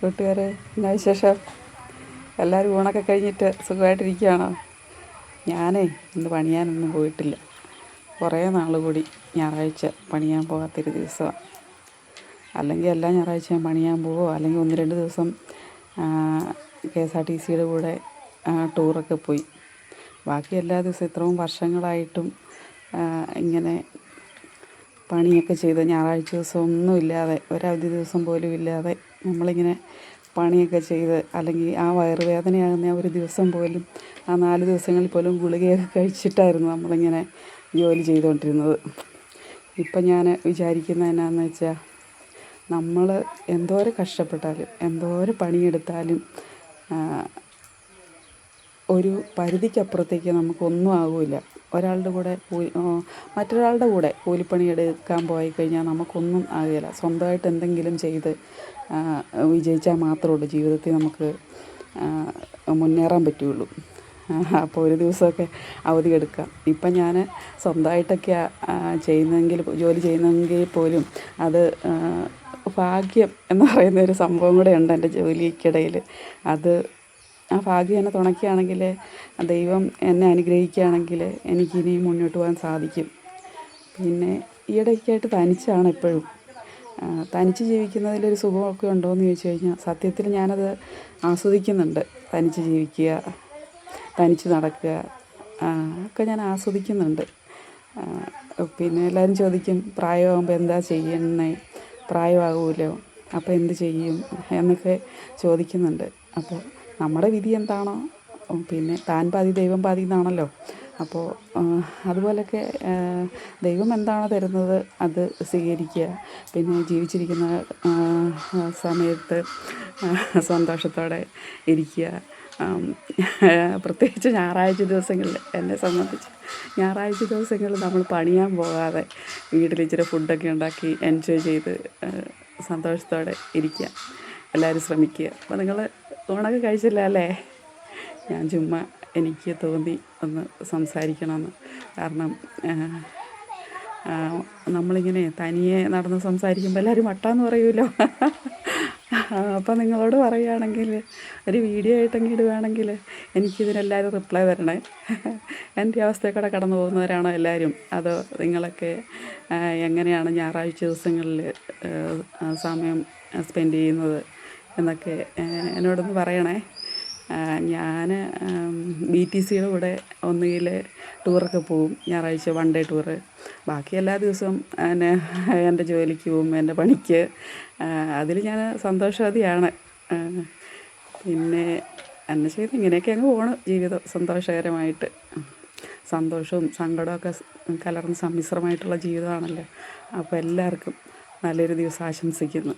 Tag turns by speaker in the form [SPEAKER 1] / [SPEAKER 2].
[SPEAKER 1] കൂട്ടുകാരെ, എന്നാ വിശേഷം? എല്ലാവരും ഊണൊക്കെ കഴിഞ്ഞിട്ട് സുഖമായിട്ടിരിക്കുകയാണോ? ഞാനേ ഇന്ന് പണിയാനൊന്നും പോയിട്ടില്ല. കുറേ നാൾ കൂടി ഞായറാഴ്ച പണിയാൻ പോകാത്തൊരു ദിവസമാണ്. അല്ലെങ്കിൽ എല്ലാ ഞായറാഴ്ചയും പണിയാൻ പോവോ, അല്ലെങ്കിൽ 1-2 ദിവസം KSRTC കൂടെ ടൂറൊക്കെ പോയി. ബാക്കി എല്ലാ ദിവസവും ഇത്രയും വർഷങ്ങളായിട്ടും ഇങ്ങനെ പണിയൊക്കെ ചെയ്ത് ഞായറാഴ്ച ദിവസം ഒന്നുമില്ലാതെ, ഒരവധി ദിവസം പോലും ഇല്ലാതെ നമ്മളിങ്ങനെ പണിയൊക്കെ ചെയ്ത്, അല്ലെങ്കിൽ ആ വയറുവേദനയാകുന്ന ഒരു ദിവസം പോലും, ആ 4 ദിവസങ്ങളിൽ പോലും ഗുളികയൊക്കെ കഴിച്ചിട്ടായിരുന്നു നമ്മളിങ്ങനെ ജോലി ചെയ്തുകൊണ്ടിരുന്നത്. ഇപ്പം ഞാൻ വിചാരിക്കുന്നത് എന്നാന്ന് വെച്ചാൽ, നമ്മൾ എന്തോരം കഷ്ടപ്പെട്ടാലും എന്തോരം പണിയെടുത്താലും ഒരു പരിധിക്കപ്പുറത്തേക്ക് നമുക്കൊന്നും ആകില്ല. മറ്റൊരാളുടെ കൂടെ കൂലിപ്പണി എടുക്കാൻ പോയി കഴിഞ്ഞാൽ നമുക്കൊന്നും ആകില്ല. സ്വന്തമായിട്ട് എന്തെങ്കിലും ചെയ്ത് വിജയിച്ചാൽ മാത്രമേ ജീവിതത്തിൽ നമുക്ക് മുന്നേറാൻ പറ്റുകയുള്ളൂ. അപ്പോൾ ഒരു ദിവസമൊക്കെ അവധി എടുക്കാം. ഇപ്പം ഞാൻ സ്വന്തമായിട്ടൊക്കെ ജോലി ചെയ്യുന്നെങ്കിൽ പോലും അത് ഭാഗ്യം എന്ന് പറയുന്നൊരു സംഭവം കൂടെ ഉണ്ട് എൻ്റെ ജോലിക്കിടയിൽ. ആ ഭാഗ്യം എന്നെ തുണയ്ക്കുകയാണെങ്കിൽ, ദൈവം എന്നെ അനുഗ്രഹിക്കുകയാണെങ്കിൽ എനിക്കിനിയും മുന്നോട്ട് പോകാൻ സാധിക്കും. പിന്നെ ഈയിടയ്ക്കായിട്ട് തനിച്ചാണ് എപ്പോഴും. തനിച്ച് ജീവിക്കുന്നതിലൊരു സുഖമൊക്കെ ഉണ്ടോയെന്ന് ചോദിച്ചു കഴിഞ്ഞാൽ, സത്യത്തിൽ ഞാനത് ആസ്വദിക്കുന്നുണ്ട്. തനിച്ച് ജീവിക്കുക, തനിച്ച് നടക്കുക ഒക്കെ ഞാൻ ആസ്വദിക്കുന്നുണ്ട്. പിന്നെ എല്ലാവരും ചോദിക്കും, പ്രായമാകുമ്പോൾ എന്താ ചെയ്യുന്നത്, പ്രായമാകുമല്ലോ അപ്പോൾ എന്ത് ചെയ്യും എന്നൊക്കെ ചോദിക്കുന്നുണ്ട്. അപ്പോൾ നമ്മുടെ വിധി എന്താണോ, പിന്നെ താൻ പാതി ദൈവം പാതി എന്നാണല്ലോ. അപ്പോൾ അതുപോലെയൊക്കെ ദൈവം എന്താണോ തരുന്നത് അത് സ്വീകരിക്കുക. പിന്നെ ജീവിച്ചിരിക്കുന്ന സമയത്ത് സന്തോഷത്തോടെ ഇരിക്കുക. പ്രത്യേകിച്ച് ഞായറാഴ്ച ദിവസങ്ങളിൽ, എന്നെ സംബന്ധിച്ച് ഞായറാഴ്ച ദിവസങ്ങളിൽ നമ്മൾ പണിയാൻ പോകാതെ വീട്ടിൽ ഇച്ചിരി ഫുഡൊക്കെ ഉണ്ടാക്കി എൻജോയ് ചെയ്ത് സന്തോഷത്തോടെ ഇരിക്കുക. എല്ലാവരും ശ്രമിക്കുക. അപ്പോൾ നിങ്ങൾ ഊണൊക്കെ കഴിച്ചില്ല അല്ലേ? ഞാൻ ചുമ്മാ എനിക്ക് തോന്നി ഒന്ന് സംസാരിക്കണമെന്ന്. കാരണം നമ്മളിങ്ങനെ തനിയെ നടന്ന് സംസാരിക്കുമ്പോൾ എല്ലാവരും വട്ടാന്ന് പറയുമല്ലോ. അപ്പം നിങ്ങളോട് പറയുകയാണെങ്കിൽ, ഒരു വീഡിയോ ആയിട്ടെങ്കിൽ ഇടുകയാണെങ്കിൽ എനിക്കിതിനെല്ലാവരും റിപ്ലൈ തരണേ. എൻ്റെ അവസ്ഥയൊക്കെ കടന്നു പോകുന്നവരാണോ എല്ലാവരും? അതോ നിങ്ങളൊക്കെ എങ്ങനെയാണ് ഞായറാഴ്ച ദിവസങ്ങളിൽ സമയം സ്പെൻഡ് ചെയ്യുന്നത് എന്നൊക്കെ എന്നോടൊന്ന് പറയണേ. ഞാൻ BTC കൂടെ ഒന്നുകിൽ ടൂറൊക്കെ പോവും, ഞായറാഴ്ച 1 ഡേ ടൂറ്. ബാക്കി എല്ലാ ദിവസവും എൻ്റെ ജോലിക്ക് പോവും, എൻ്റെ പണിക്ക്. അതിൽ ഞാൻ സന്തോഷവതിയാണ്. പിന്നെ എന്നെ ചെയ്ത് ഇങ്ങനെയൊക്കെ അങ്ങ് പോകണം ജീവിതം സന്തോഷകരമായിട്ട്. സന്തോഷവും സങ്കടമൊക്കെ കലർന്ന് സമ്മിശ്രമായിട്ടുള്ള ജീവിതമാണല്ലോ. അപ്പോൾ എല്ലാവർക്കും നല്ലൊരു ദിവസം ആശംസിക്കുന്നു.